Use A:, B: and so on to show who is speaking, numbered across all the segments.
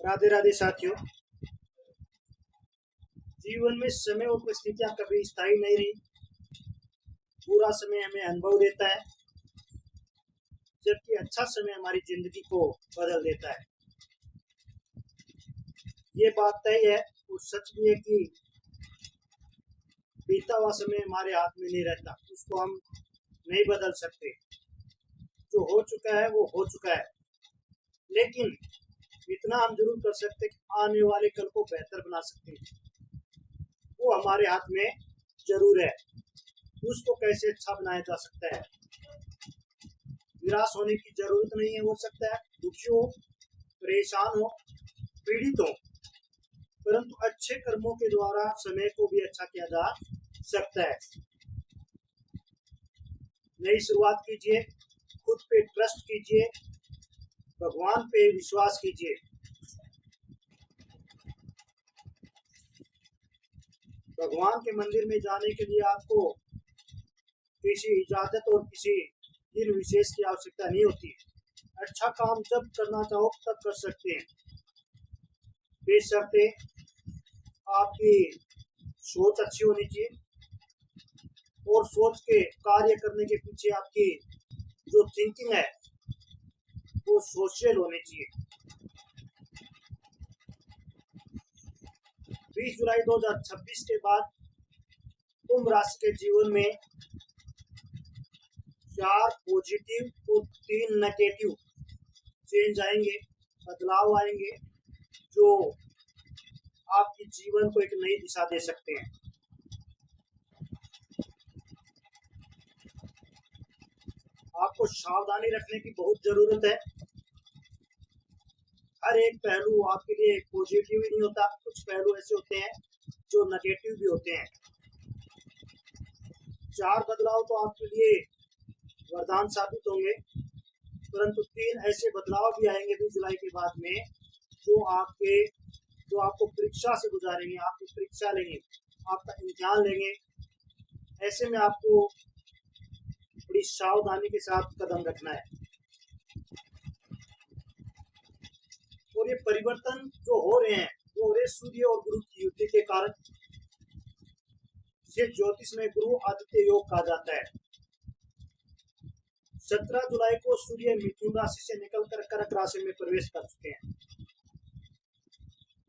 A: राधे राधे साथियों। जीवन में समय और परिस्थितियां कभी स्थायी नहीं रही। बुरा समय हमें अनुभव देता है, जबकि अच्छा समय हमारी जिंदगी को बदल देता है। ये बात तय है और सच भी है कि बीता हुआ समय हमारे हाथ में नहीं रहता, उसको हम नहीं बदल सकते। जो हो चुका है वो हो चुका है, लेकिन इतना हम जरूर कर सकते कि आने वाले कल को बेहतर बना सकते हैं। वो हमारे हाथ में जरूर है। उसको कैसे अच्छा बनाया जा सकता है। निराश होने की जरूरत नहीं है। हो सकता है दुखी हो, परेशान हो, पीड़ित हो, परंतु अच्छे कर्मों के द्वारा समय को भी अच्छा किया जा सकता है। नई शुरुआत कीजिए, खुद पे ट्रस्ट कीजिए, भगवान पे विश्वास कीजिए। भगवान के मंदिर में जाने के लिए आपको किसी इजाजत और किसी दिन विशेष की आवश्यकता नहीं होती है। अच्छा काम जब करना चाहो तब कर सकते हैं, बेशर्ते आपकी सोच अच्छी होनी चाहिए और सोच के कार्य करने के पीछे आपकी जो थिंकिंग है वो सोशल होनी चाहिए। 20 जुलाई 2026 के बाद कुंभ राशि के जीवन में 4 पॉजिटिव और 3 नेगेटिव चेंज आएंगे, बदलाव आएंगे, जो आपके जीवन को एक नई दिशा दे सकते हैं। आपको सावधानी रखने की बहुत जरूरत है। हर एक पहलू आपके लिए पॉजिटिव ही नहीं होता, कुछ पहलू ऐसे होते हैं जो नेगेटिव भी होते हैं। 4 बदलाव तो आपके लिए वरदान साबित होंगे, परंतु 3 ऐसे बदलाव भी आएंगे 20 जुलाई के बाद में जो आपको परीक्षा से गुजारेंगे, आपकी परीक्षा लेंगे, आपका इम्तिहान लेंगे। ऐसे में आपको बड़ी सावधानी के साथ कदम रखना है। और ये परिवर्तन जो हो रहे हैं वो हो रहे सूर्य और गुरु की युति के कारण, जिसे ज्योतिष में गुरु आदित्य योग कहा जाता है। 17 जुलाई को सूर्य मिथुन राशि से निकलकर कर्क राशि में प्रवेश कर चुके हैं,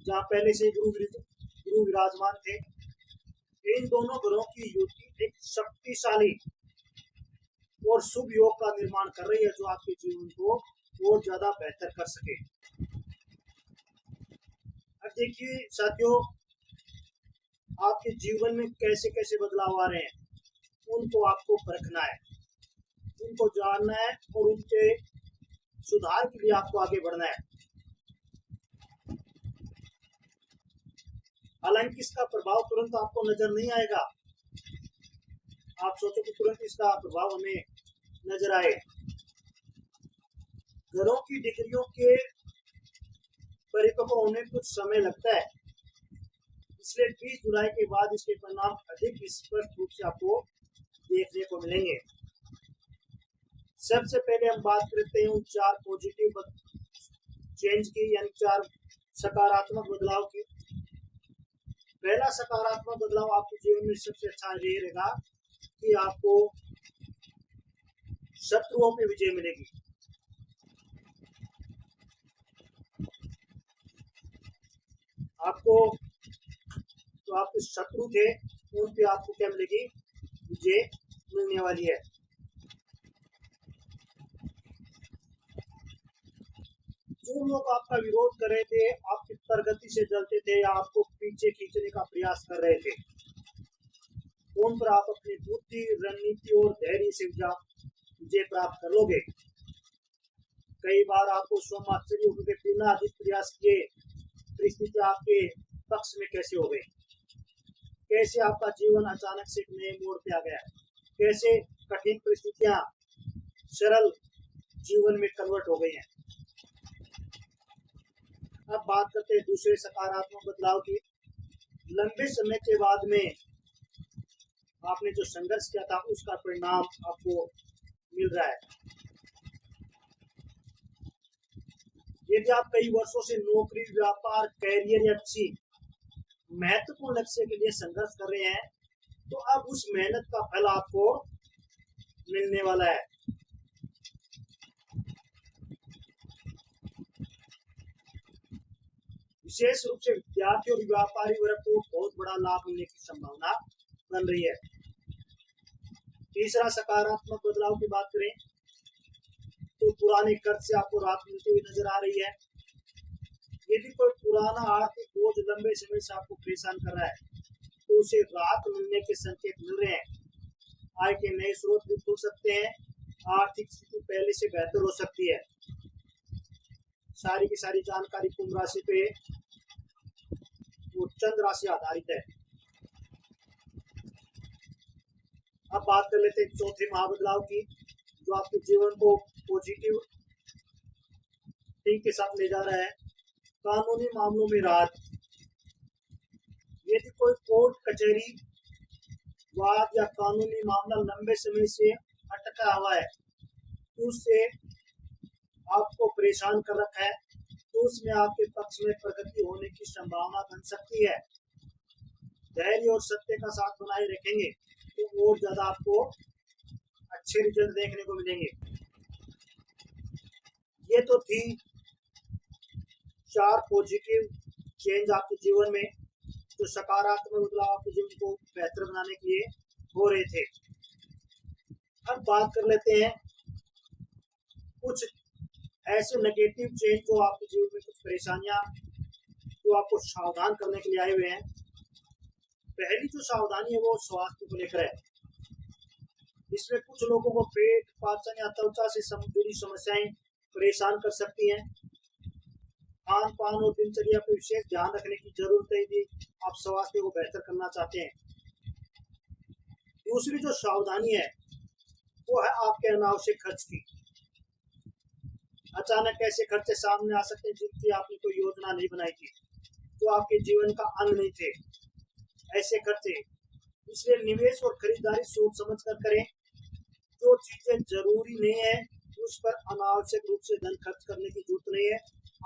A: जहाँ पहले से गुरु विराजमान थे। इन दोनों ग्रहों की युति एक शक्तिशाली और शुभ योग का निर्माण कर रही है, जो आपके जीवन को और ज्यादा बेहतर कर सके। अब देखिए साथियों, आपके जीवन में कैसे कैसे बदलाव आ रहे हैं, उनको आपको परखना है, उनको जानना है और उनके सुधार के लिए आपको आगे बढ़ना है। हालांकि इसका प्रभाव तुरंत आपको नजर नहीं आएगा। आप सोचो कि तुरंत इसका प्रभाव हमें नजर आए। घरों की डिग्रियों के परिपक्व होने कुछ समय लगता है, इसलिए 20 जुलाई के बाद इसके परिणाम अधिक स्पष्ट रूप से आपको देखने को मिलेंगे। सबसे पहले हम बात करते हैं उन 4 पॉजिटिव चेंज की, यानी 4 सकारात्मक बदलाव की। पहला सकारात्मक बदलाव आपके जीवन में सबसे अच्छा ये रहेगा कि आपको शत्रुओं पे विजय मिलेगी। आपको जो आपके शत्रु थे उन पे आपको क्या मिलेगी? विजय मिलने वाली है। जो लोग आपका विरोध कर रहे थे, आपकी प्रगति से जलते थे या आपको पीछे खींचने का प्रयास कर रहे थे, उन पर आप अपनी बुद्धि, रणनीति और धैर्य से विजय प्राप्त कर लोगे। कई बार आपको स्वयं आश्चर्य होगा कि बिना अधिक प्रयास किए परिस्थिति आपके पक्ष में कैसे हो गई, कैसे आपका जीवन अचानक से एक नए मोड़ पे आ गया, कैसे कठिन परिस्थितियां सरल जीवन में कन्वर्ट हो गई हैं। अब बात करते हैं दूसरे सकारात्मक बदलाव की। लंबे समय के बाद में आपने जो संघर्ष किया था उसका परिणाम आपको मिल रहा है। यदि आप कई वर्षों से नौकरी, व्यापार, कैरियर या किसी महत्वपूर्ण लक्ष्य के लिए संघर्ष कर रहे हैं, तो अब उस मेहनत का फल आपको मिलने वाला है। विशेष रूप से विद्यार्थी और व्यापारी वर्ग को बहुत बड़ा लाभ मिलने की संभावना बन रही है। तीसरा, सकारात्मक बदलाव की बात करें तो पुराने कर्ज से आपको राहत मिलती हुई नजर आ रही है। यदि कोई पुराना आर्थिक बोझ लंबे समय से आपको परेशान कर रहा है, तो उसे राहत मिलने के संकेत मिल रहे हैं। आय के नए स्रोत भी खुल सकते हैं, आर्थिक स्थिति पहले से बेहतर हो सकती है। सारी की सारी जानकारी कुंभ राशि पे वो चंद्र राशि आधारित है। अब बात कर लेते हैं चौथे महाबदलाव की, जो आपके जीवन को पॉजिटिव थिंक के साथ ले जा रहा है। कानूनी मामलों में राहत। यदि कोई कोर्ट कचहरी वाद या कानूनी मामला लंबे समय से अटका हुआ है, तो उससे आपको परेशान कर रखा है, तो उसमें आपके पक्ष में प्रगति होने की संभावना बन सकती है। धैर्य और सत्य का साथ बनाए रखेंगे तो और ज्यादा आपको अच्छे रिजल्ट देखने को मिलेंगे। ये तो थी 4 पॉजिटिव चेंज आपके जीवन में, जो सकारात्मक बदलाव आपके जीवन को बेहतर बनाने के लिए हो रहे थे। अब बात कर लेते हैं कुछ ऐसे नेगेटिव चेंज जो आपके जीवन में कुछ परेशानियां जो आपको सावधान करने के लिए आए हुए हैं। पहली जो सावधानी है वो स्वास्थ्य को लेकर है। इसमें कुछ लोगों को पेट, पाचन या त्वचा से जुड़ी समस्याएं परेशान कर सकती हैं। खान पान और दिनचर्या पर विशेष ध्यान रखने की जरूरत है यदि आप स्वास्थ्य को बेहतर करना चाहते हैं। दूसरी जो सावधानी है वो है आपके अनावश्यक खर्च की। अचानक ऐसे खर्चे सामने आ सकते हैं जिनकी आपने कोई योजना नहीं बनाई थी, जो आपके जीवन का अंग नहीं थे ऐसे खर्चे। इसलिए निवेश और खरीदारी सोच समझ कर करें। जो चीजें जरूरी नहीं है उस पर अनावश्यक रूप से धन खर्च करने की जरूरत नहीं है।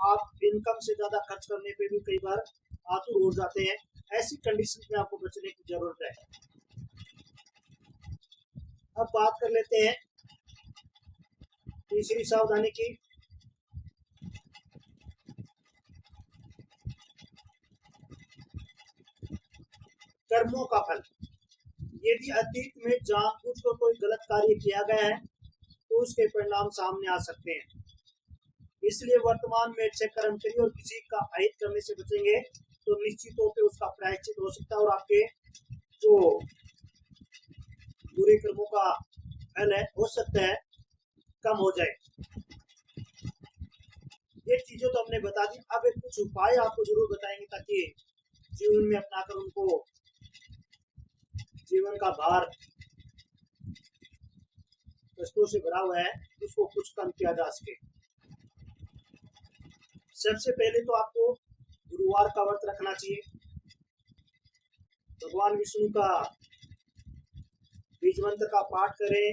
A: आप इनकम से ज्यादा खर्च करने पे भी कई बार आतुर हो जाते हैं। ऐसी कंडीशन में आपको बचने की जरूरत है। अब बात कर लेते हैं तीसरी सावधानी की। कर्मों का फल। यदि अतीत में जानबूझकर कोई गलत कार्य किया गया है तो उसके परिणाम सामने आ सकते हैं। इसलिए वर्तमान में अच्छे कर्म करिए और किसी का अहित करने से बचेंगे तो निश्चित तौर पे उसका प्रायश्चित हो सकता है और आपके जो बुरे कर्मों का फल है हो सकता है कम हो जाए। ये चीजें तो हमने बता दी। अब एक कुछ उपाय आपको जरूर बताएंगे ताकि जीवन में अपनाकर उनको जीवन का भार कष्टों से भरा हुआ है उसको कुछ कम किया जा सके। सबसे पहले तो आपको गुरुवार का व्रत रखना चाहिए। भगवान विष्णु का बीज मंत्र का पाठ करें।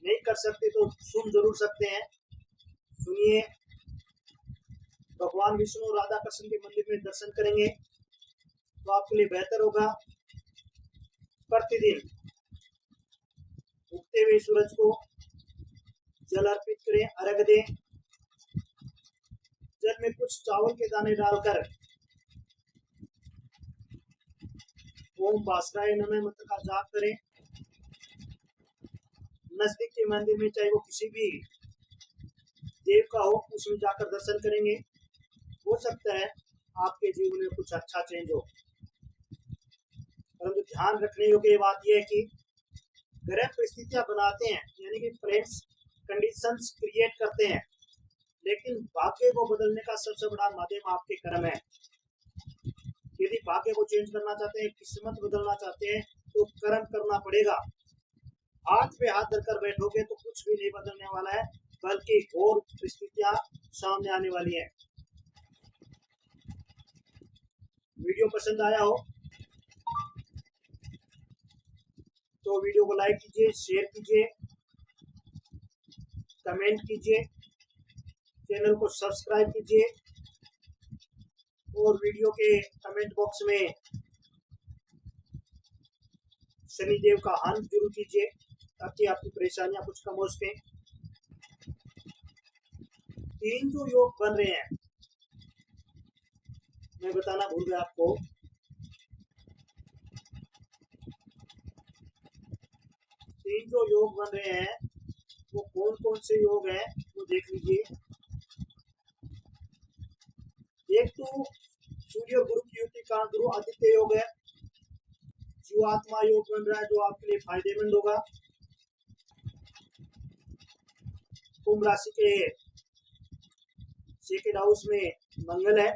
A: नहीं कर सकते तो सुन जरूर सकते हैं, सुनिए। भगवान विष्णु और राधा कृष्ण के मंदिर में दर्शन करेंगे तो आपके लिए बेहतर होगा। प्रतिदिन उगते हुए सूरज को जल अर्पित करें, अर्घ दें। जल में कुछ चावल के दाने डालकर ओम भास्कराय नमः मंत्र का जाप करें। नजदीक के मंदिर में चाहे वो किसी भी देव का हो उसमें जाकर दर्शन करेंगे। हो सकता है आपके जीवन में कुछ अच्छा चेंज हो। परंतु ध्यान रखने योग्य बात यह है कि ग्रह परिस्थितियां बनाते हैं, यानी कि फ्रेंड्स कंडीशंस क्रिएट करते हैं, लेकिन भाग्य को बदलने का सबसे बड़ा माध्यम आपके कर्म है। यदि भाग्य को चेंज करना चाहते हैं, किस्मत बदलना चाहते हैं तो कर्म करना पड़ेगा। हाथ पे हाथ धरकर बैठोगे तो कुछ भी नहीं बदलने वाला है, बल्कि और परिस्थितियां सामने आने वाली हैं। वीडियो पसंद आया हो तो वीडियो को लाइक कीजिए, शेयर कीजिए, कमेंट कीजिए। चैनल को सब्सक्राइब कीजिए और वीडियो के कमेंट बॉक्स में शनिदेव का हवन जरूर कीजिए ताकि आपकी परेशानियां कुछ कम हो सकें। 3 जो योग बन रहे हैं मैं बताना भूल गया आपको। 3 जो योग बन रहे हैं वो कौन कौन से योग हैं वो देख लीजिए। एक तो सूर्य गुरु की युति का गुरु आदित्य योग है, जीवात्मा योग बन रहा है जो आपके लिए फायदेमंद होगा। कुंभ राशि के सेकंड हाउस में मंगल है,